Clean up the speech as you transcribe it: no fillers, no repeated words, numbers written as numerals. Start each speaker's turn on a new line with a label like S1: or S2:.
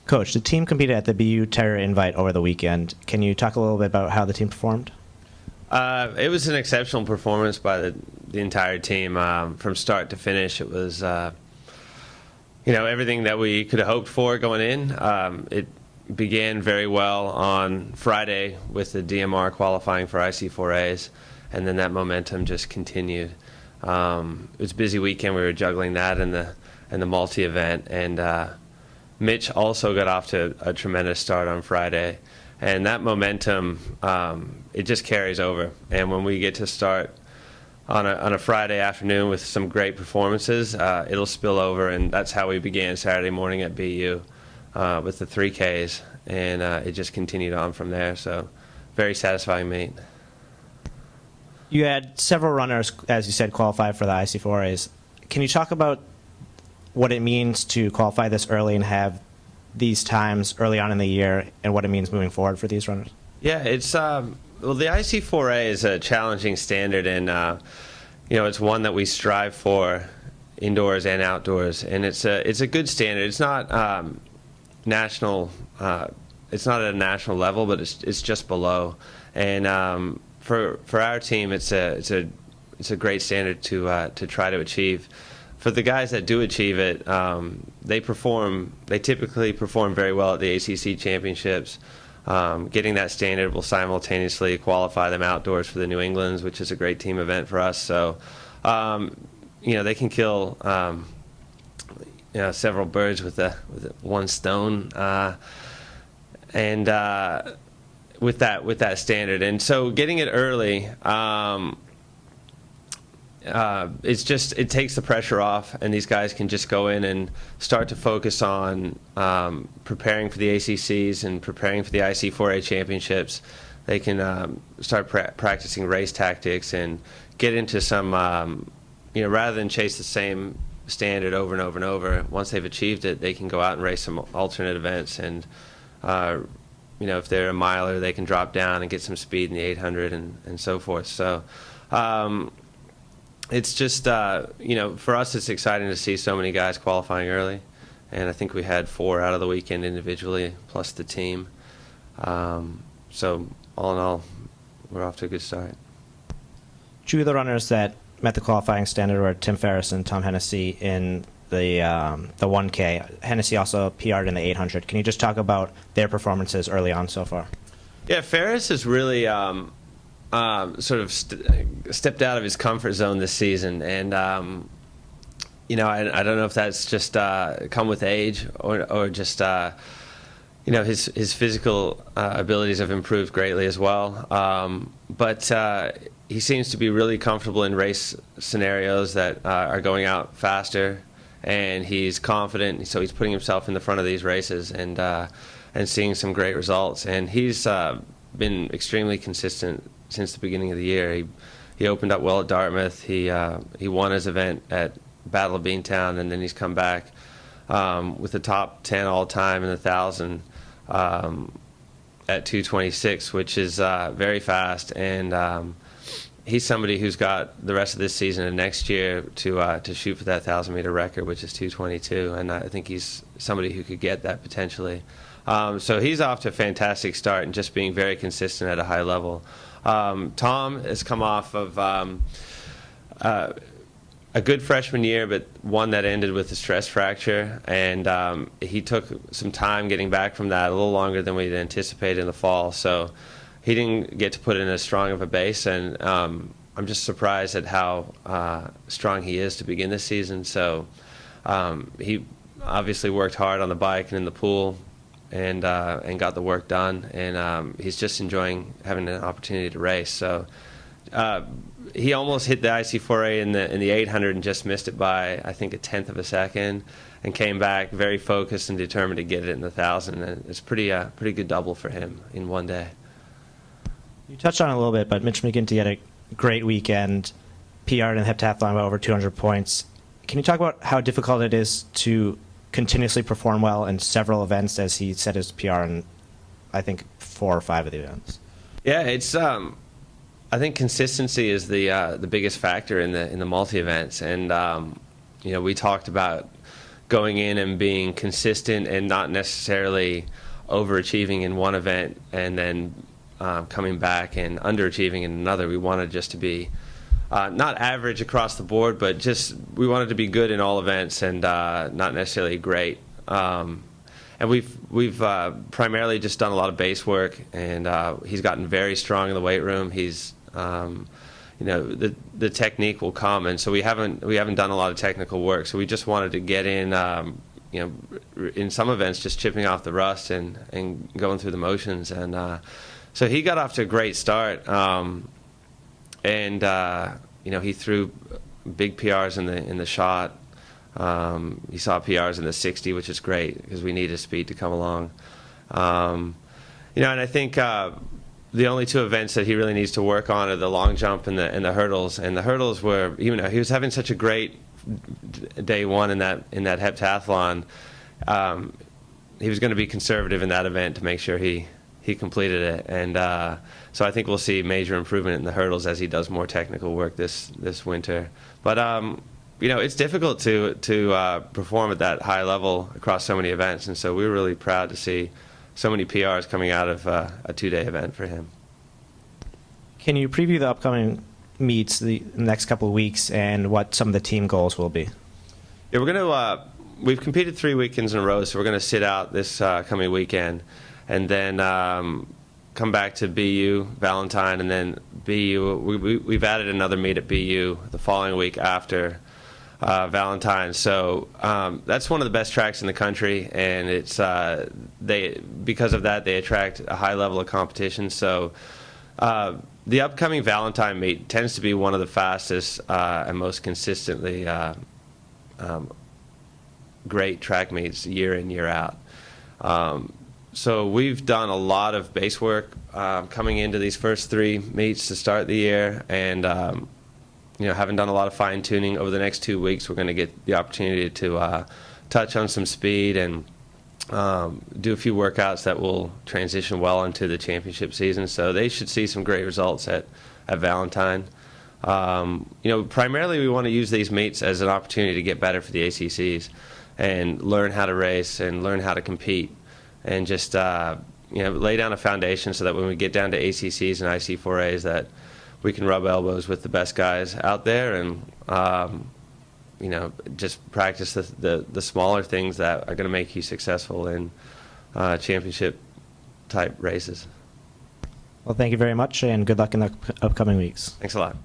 S1: Coach, the team competed at the BU Terror Invite over the weekend. Can you talk a little bit about how the team performed?
S2: It was an exceptional performance by the entire team from start to finish. It was, everything that we could have hoped for going in. It began very well on Friday with the DMR qualifying for IC4As, and then that momentum just continued. It was a busy weekend. We were juggling that and the multi-event, and Mitch also got off to a tremendous start on Friday, and that momentum, it just carries over. And when we get to start on a Friday afternoon with some great performances, it'll spill over, and that's how we began Saturday morning at BU with the 3Ks, and it just continued on from there. So very satisfying meet.
S1: You had several runners, as you said, qualify for the IC4As. Can you talk about what it means to qualify this early and have these times early on in the year, and what it means moving forward for these runners?
S2: Yeah, it's well, the IC4A is a challenging standard, and it's one that we strive for indoors and outdoors, and it's a good standard. It's not national. It's not at a national level, but it's just below. And for our team, it's a great standard to try to achieve. For the guys that do achieve it, they typically perform very well at the ACC championships. Getting that standard will simultaneously qualify them outdoors for the New Englands, which is a great team event for us. So, they can kill several birds with one stone, and with that standard. And so, getting it early. It takes the pressure off, and these guys can just go in and start to focus on preparing for the ACCs and preparing for the IC4A championships. They can start practicing race tactics and get into some, rather than chase the same standard over and over and over. Once they've achieved it, they can go out and race some alternate events, and if they're a miler, they can drop down and get some speed in the 800 and so forth. So. It's just, for us, it's exciting to see so many guys qualifying early. And I think we had 4 out of the weekend individually, plus the team. So all in all, we're off to a good start.
S1: 2 of the runners that met the qualifying standard were Tim Ferris and Tom Hennessy in the 1K. Hennessy also PR'd in the 800. Can you just talk about their performances early on so far?
S2: Yeah, Ferris is really sort of stepped out of his comfort zone this season, and I don't know if that's just come with age or just his physical abilities have improved greatly as well. But he seems to be really comfortable in race scenarios that are going out faster, and he's confident. So he's putting himself in the front of these races and seeing some great results. And he's been extremely consistent since the beginning of the year. He opened up well at Dartmouth. He won his event at Battle of Beantown, and then he's come back with the top 10 all time in the 1,000 at 2:26, which is very fast. And he's somebody who's got the rest of this season and next year to shoot for that 1,000-meter record, which is 2:22. And I think he's somebody who could get that potentially. So he's off to a fantastic start and just being very consistent at a high level. Tom has come off of a good freshman year, but one that ended with a stress fracture, and he took some time getting back from that, a little longer than we'd anticipated in the fall. So he didn't get to put in as strong of a base, and I'm just surprised at how strong he is to begin this season. So he obviously worked hard on the bike and in the pool, and got the work done, and he's just enjoying having an opportunity to race. So he almost hit the IC4A in the 800 and just missed it by, I think, 1/10 of a second, and came back very focused and determined to get it in the 1,000. And it's pretty good double for him in one day.
S1: You touched on it a little bit, but Mitch McGinty had a great weekend, PR'd in the heptathlon by over 200 points. Can you talk about how difficult it is to continuously perform well in several events, as he set his PR in, I think, 4 or 5 of the events?
S2: Yeah, it's I think consistency is the biggest factor in the multi events, and we talked about going in and being consistent and not necessarily overachieving in one event and then coming back and underachieving in another. We wanted just to be not average across the board, but just we wanted to be good in all events and not necessarily great. And we've primarily just done a lot of base work, and he's gotten very strong in the weight room. He's the technique will come, and so we haven't done a lot of technical work. So we just wanted to get in, in some events, just chipping off the rust and going through the motions. And so he got off to a great start, and he threw big PRs in the shot. He saw PRs in the 60, which is great because we need his speed to come along. And I think the only two events that he really needs to work on are the long jump and the hurdles. And the hurdles were, he was having such a great day one in that heptathlon. He was going to be conservative in that event to make sure he completed it. And so I think we'll see major improvement in the hurdles as he does more technical work this winter. But it's difficult to perform at that high level across so many events, and so we were really proud to see so many PRs coming out of a 2-day event for him.
S1: Can you preview the upcoming meets the next couple of weeks and what some of the team goals will be?
S2: Yeah, we're going to. We've competed 3 weekends in a row, so we're going to sit out this coming weekend, and then come back to BU, Valentine, and then BU. We've added another meet at BU the following week after Valentine. So that's one of the best tracks in the country, and it's because of that they attract a high level of competition. So the upcoming Valentine meet tends to be one of the fastest and most consistently great track meets year in, year out. So we've done a lot of base work coming into these first 3 meets to start the year, and having done a lot of fine-tuning over the next 2 weeks, we're going to get the opportunity to touch on some speed and do a few workouts that will transition well into the championship season. So they should see some great results at Valentine. Primarily we want to use these meets as an opportunity to get better for the ACCs and learn how to race and learn how to compete, and just lay down a foundation so that when we get down to ACCs and IC4As that we can rub elbows with the best guys out there and just practice the smaller things that are going to make you successful in championship type races.
S1: Well, thank you very much, and good luck in the upcoming weeks.
S2: Thanks a lot.